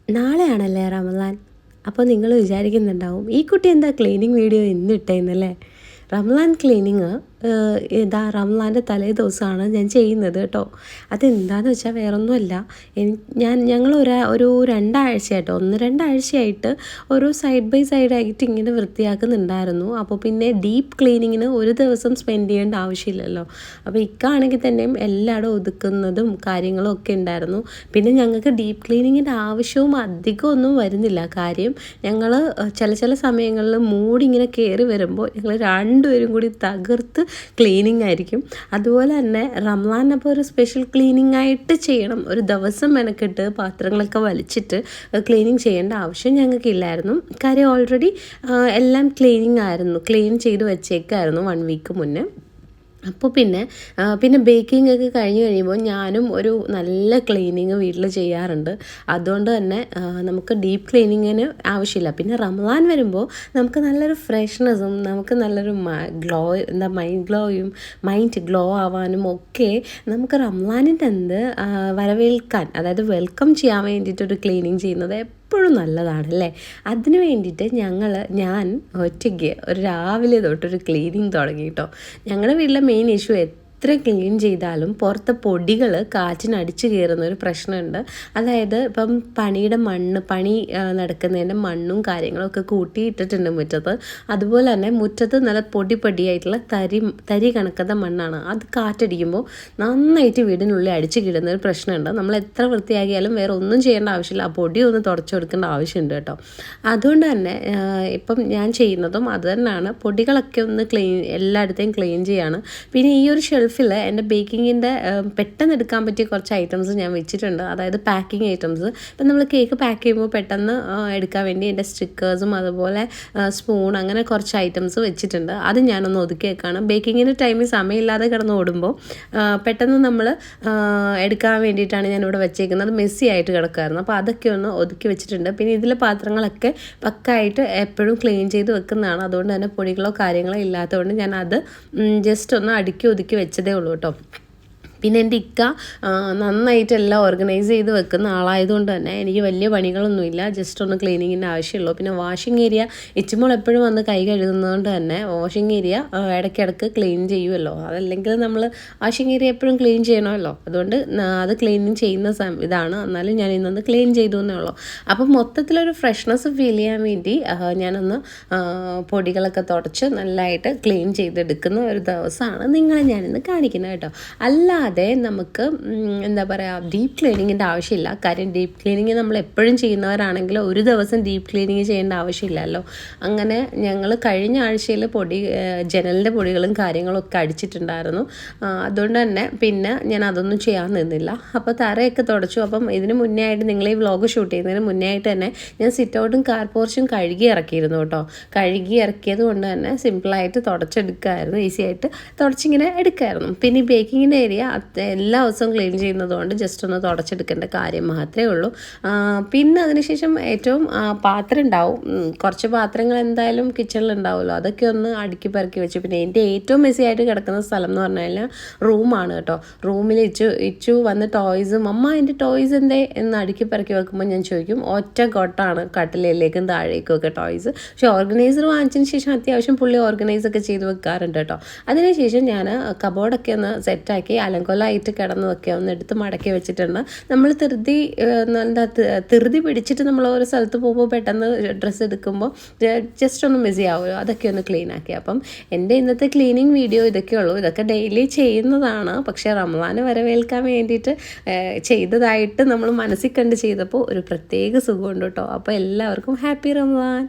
നാളെയാണല്ലേ റമദാൻ. അപ്പോൾ നിങ്ങൾ വിചാരിക്കുന്നുണ്ടാവും ഈ കുട്ടി എന്താ ക്ലീനിങ് വീഡിയോ ഇന്ന് ഇട്ടേന്നല്ലേ. റംലാൻ ക്ലീനിങ് ഇതാ റംലാൻ്റെ തലേ ദിവസമാണ് ഞാൻ ചെയ്യുന്നത് കേട്ടോ. അതെന്താണെന്ന് വെച്ചാൽ വേറൊന്നുമല്ല, ഞങ്ങൾ ഒരു രണ്ടാഴ്ചയായിട്ടോ 1-2 ആഴ്ചയായിട്ട് ഒരു സൈഡ് ബൈ സൈഡായിട്ട് ഇങ്ങനെ വൃത്തിയാക്കുന്നുണ്ടായിരുന്നു. അപ്പോൾ പിന്നെ ഡീപ്പ് ക്ലീനിങ്ങിന് ഒരു ദിവസം സ്പെൻഡ് ചെയ്യേണ്ട ആവശ്യമില്ലല്ലോ. അപ്പോൾ ഇക്കാണെങ്കിൽ തന്നെയും എല്ലായിടും ഒതുക്കുന്നതും കാര്യങ്ങളും ഒക്കെ ഉണ്ടായിരുന്നു. പിന്നെ ഞങ്ങൾക്ക് ഡീപ്പ് ക്ലീനിങ്ങിൻ്റെ ആവശ്യവും അധികമൊന്നും വരുന്നില്ല. കാര്യം ഞങ്ങൾ ചില സമയങ്ങളിൽ മൂടി ഇങ്ങനെ കയറി വരുമ്പോൾ ഞങ്ങൾ രണ്ടുപേരും കൂടി തകർത്ത് ക്ലീനിങ് ആയിരിക്കും. അതുപോലെ തന്നെ റംലാനപ്പോൾ ഒരു സ്പെഷ്യൽ ക്ലീനിങ് ആയിട്ട് ചെയ്യണം. ഒരു ദിവസം മെനക്കെട്ട് പാത്രങ്ങളൊക്കെ വലിച്ചിട്ട് ക്ലീനിങ് ചെയ്യേണ്ട ആവശ്യം ഞങ്ങൾക്കില്ലായിരുന്നു. കാര്യം ഓൾറെഡി എല്ലാം ക്ലീൻ ചെയ്ത് വെച്ചേക്കായിരുന്നു 1 വീക്ക് മുന്നേ. അപ്പോൾ പിന്നെ ബേക്കിംഗ് ഒക്കെ കഴിഞ്ഞ് കഴിയുമ്പോൾ ഞാനും ഒരു നല്ല ക്ലീനിങ് വീട്ടിൽ ചെയ്യാറുണ്ട്. അതുകൊണ്ട് തന്നെ നമുക്ക് ഡീപ്പ് ക്ലീനിങ്ങിന് ആവശ്യമില്ല. പിന്നെ റമദാൻ വരുമ്പോൾ നമുക്ക് നല്ലൊരു ഫ്രഷ്നെസ്സും നമുക്ക് നല്ലൊരു മൈൻഡ് ഗ്ലോ ആവാനും ഒക്കെ നമുക്ക് റമദാനിൻ്റെ വരവേൽക്കാൻ, അതായത് വെൽക്കം ചെയ്യാൻ വേണ്ടിയിട്ടൊരു ക്ലീനിങ് ചെയ്യുന്നത് എപ്പോഴും നല്ലതാണല്ലേ. അതിന് വേണ്ടിയിട്ട് ഞാൻ ഒറ്റയ്ക്ക് ഒരു രാവിലെ തൊട്ടൊരു ക്ലീനിങ് തുടങ്ങി കേട്ടോ. ഞങ്ങളുടെ വീട്ടിലെ മെയിൻ ഇഷ്യൂ എത്ര ക്ലീൻ ചെയ്താലും പുറത്തെ പൊടികൾ കാറ്റിനടിച്ച് കയറുന്ന ഒരു പ്രശ്നമുണ്ട്. അതായത് ഇപ്പം പണി നടക്കുന്നതിൻ്റെ മണ്ണും കാര്യങ്ങളൊക്കെ കൂട്ടിയിട്ടിട്ടുണ്ട് മുറ്റത്ത്. അതുപോലെ തന്നെ മുറ്റത്ത് നല്ല പൊടിയായിട്ടുള്ള തരി കണക്കത്തെ മണ്ണാണ്. അത് കാറ്റടിക്കുമ്പോൾ നന്നായിട്ട് വീടിനുള്ളിൽ അടിച്ച് കിടുന്ന ഒരു പ്രശ്നമുണ്ട്. നമ്മൾ എത്ര വൃത്തിയാക്കിയാലും വേറെ ഒന്നും ചെയ്യേണ്ട ആവശ്യമില്ല, ആ പൊടി ഒന്ന് തുടച്ചു കൊടുക്കേണ്ട ആവശ്യമുണ്ട് കേട്ടോ. അതുകൊണ്ട് തന്നെ ഇപ്പം ഞാൻ ചെയ്യുന്നതും അത് തന്നെയാണ്. പൊടികളൊക്കെ ഒന്ന് എല്ലായിടത്തെയും ക്ലീൻ ചെയ്യാണ്. പിന്നെ ഈ ഒരു ഷെൽഫിൽ എൻ്റെ ബേക്കിങ്ങിൻ്റെ പെട്ടെന്ന് എടുക്കാൻ പറ്റിയ കുറച്ച് ഐറ്റംസ് ഞാൻ വെച്ചിട്ടുണ്ട്. അതായത് പാക്കിംഗ് ഐറ്റംസ്. ഇപ്പം നമ്മൾ കേക്ക് പാക്ക് ചെയ്യുമ്പോൾ പെട്ടെന്ന് എടുക്കാൻ വേണ്ടി എൻ്റെ സ്റ്റിക്കേഴ്സും അതുപോലെ സ്പൂൺ, അങ്ങനെ കുറച്ച് ഐറ്റംസ് വെച്ചിട്ടുണ്ട്. അത് ഞാനൊന്ന് ഒതുക്കി വെക്കാണ്. ബേക്കിങ്ങിൻ്റെ ടൈമിൽ സമയമില്ലാതെ കിടന്ന് ഓടുമ്പോൾ പെട്ടെന്ന് നമ്മൾ എടുക്കാൻ വേണ്ടിയിട്ടാണ് ഞാനിവിടെ വെച്ചേക്കുന്നത്. മെസ്സി ആയിട്ട് കിടക്കുമായിരുന്നു. അപ്പോൾ അതൊക്കെ ഒന്ന് ഒതുക്കി വെച്ചിട്ടുണ്ട്. പിന്നെ ഇതിലെ പാത്രങ്ങളൊക്കെ പക്കായിട്ട് എപ്പോഴും ക്ലീൻ ചെയ്ത് വെക്കുന്നതാണ്. അതുകൊണ്ട് തന്നെ പൊടികളോ കാര്യങ്ങളോ ഇല്ലാത്തതുകൊണ്ട് ഞാൻ അത് ജസ്റ്റ് ഒന്ന് അടുക്കി ഒതുക്കി വെച്ചതേ ഉള്ളൂ കേട്ടോ. പിന്നെ എൻ്റെ ഇക്ക നന്നായിട്ട് എല്ലാം ഓർഗനൈസ് ചെയ്ത് വെക്കുന്ന ആളായതുകൊണ്ട് തന്നെ എനിക്ക് വലിയ പണികളൊന്നുമില്ല. ജസ്റ്റ് ഒന്ന് ക്ലീനിങ്ങിൻ്റെ ആവശ്യമുള്ളൂ. പിന്നെ വാഷിംഗ് ഏരിയ ഇച്ചുമ്പോൾ എപ്പോഴും വന്ന് കൈ കഴുകുന്നതുകൊണ്ട് തന്നെ വാഷിംഗ് ഏരിയ ഇടയ്ക്കിടയ്ക്ക് ക്ലീൻ ചെയ്യുമല്ലോ. അതല്ലെങ്കിൽ നമ്മൾ വാഷിംഗ് ഏരിയ എപ്പോഴും ക്ലീൻ ചെയ്യണമല്ലോ. അതുകൊണ്ട് അത് ക്ലീനിങ് ചെയ്യുന്ന ഇതാണ്. എന്നാലും ഞാൻ ഇന്നൊന്ന് ക്ലീൻ ചെയ്തു എന്നേ ഉള്ളൂ. അപ്പം മൊത്തത്തിലൊരു ഫ്രഷ്നെസ് ഫീൽ ചെയ്യാൻ വേണ്ടി ഞാനൊന്ന് പൊടികളൊക്കെ തുടച്ച് നല്ലതായിട്ട് ക്ലീൻ ചെയ്തെടുക്കുന്ന ഒരു ദിവസമാണ് നിങ്ങളെ ഞാനിന്ന് കാണിക്കുന്നത് കേട്ടോ. അല്ലാതെ നമുക്ക് എന്താ പറയുക, ഡീപ്പ് ക്ലീനിങ്ങിൻ്റെ ആവശ്യമില്ല. കാര്യം ഡീപ്പ് ക്ലീനിങ് നമ്മൾ എപ്പോഴും ചെയ്യുന്നവരാണെങ്കിൽ ഒരു ദിവസം ഡീപ്പ് ക്ലീനിങ് ചെയ്യേണ്ട ആവശ്യമില്ലല്ലോ. അങ്ങനെ ഞങ്ങൾ കഴിഞ്ഞ ആഴ്ചയിൽ ജനലിൻ്റെ പൊടികളും കാര്യങ്ങളൊക്കെ അടിച്ചിട്ടുണ്ടായിരുന്നു. അതുകൊണ്ട് തന്നെ പിന്നെ ഞാൻ അതൊന്നും ചെയ്യാൻ നിന്നില്ല. അപ്പോൾ തറയൊക്കെ തുടച്ചു. അപ്പം ഇതിന് മുന്നേ ആയിട്ട് നിങ്ങൾ ഈ വ്ളോഗ് ഷൂട്ട് ചെയ്യുന്നതിന് മുന്നേ ആയിട്ട് തന്നെ ഞാൻ സിറ്റ് ഔട്ടും കാർ പോർച്ചും കഴുകി ഇറക്കിയിരുന്നു കേട്ടോ. കഴുകി ഇറക്കിയത് കൊണ്ട് തന്നെ സിമ്പിളായിട്ട് തുടച്ചെടുക്കുമായിരുന്നു, ഈസി ആയിട്ട് തുടച്ചിങ്ങനെ എടുക്കുമായിരുന്നു. പിന്നെ ഈ ബേക്കിങ്ങിൻ്റെ ഏരിയ എല്ലാ ദിവസവും ക്ലീൻ ചെയ്യുന്നതുകൊണ്ട് ജസ്റ്റ് ഒന്ന് തുടച്ചെടുക്കേണ്ട കാര്യം മാത്രമേ ഉള്ളൂ. പിന്നെ അതിനുശേഷം ഏറ്റവും പാത്രം ഉണ്ടാവും, കുറച്ച് പാത്രങ്ങൾ എന്തായാലും കിച്ചണിൽ ഉണ്ടാവുമല്ലോ. അതൊക്കെ ഒന്ന് അടുക്കി പെറുക്കി വെച്ചു. പിന്നെ എൻ്റെ ഏറ്റവും മെസ്സി ആയിട്ട് കിടക്കുന്ന സ്ഥലം എന്ന് പറഞ്ഞു കഴിഞ്ഞാൽ റൂമാണ് കേട്ടോ. റൂമിൽ ഇച്ചു വന്ന് ടോയ്സും അമ്മ എൻ്റെ ടോയ്സ് എന്തേ എന്ന് അടുക്കി പെറുക്കി വെക്കുമ്പോൾ ഞാൻ ചോദിക്കും, ഒറ്റ കൊട്ടാണ് കട്ടിലേക്കും താഴേക്കും ഒക്കെ ടോയ്സ്. പക്ഷേ ഓർഗനൈസർ വാങ്ങിച്ചതിന് ശേഷം അത്യാവശ്യം പുള്ളി ഓർഗനൈസൊക്കെ ചെയ്ത് വെക്കാറുണ്ട് കേട്ടോ. അതിനുശേഷം ഞാൻ കബോർഡൊക്കെ ഒന്ന് സെറ്റാക്കി അലങ്കോലമായിട്ട് കിടന്നതൊക്കെ ഒന്ന് എടുത്ത് മടക്കി വെച്ചിട്ടുണ്ട്. നമ്മൾ ധൃതി പിടിച്ചിട്ട് നമ്മൾ ഓരോ സ്ഥലത്ത് പോകുമ്പോൾ പെട്ടെന്ന് ഡ്രസ്സ് എടുക്കുമ്പോൾ ജസ്റ്റ് ഒന്ന് മെസ്സി ആവുമല്ലോ. അതൊക്കെ ഒന്ന് ക്ലീൻ ആക്കി. അപ്പം എൻ്റെ ഇന്നത്തെ ക്ലീനിങ് വീഡിയോ ഇതൊക്കെ ഉള്ളൂ. ഇതൊക്കെ ഡെയിലി ചെയ്യുന്നതാണ്. പക്ഷേ റമദാൻ വരവേൽക്കാൻ വേണ്ടിയിട്ട് ചെയ്തതായിട്ട് നമ്മൾ മനസ്സിൽ കണ്ട് ചെയ്തപ്പോൾ ഒരു പ്രത്യേക സുഖമുണ്ട് കേട്ടോ. അപ്പോൾ എല്ലാവർക്കും ഹാപ്പി റമദാൻ.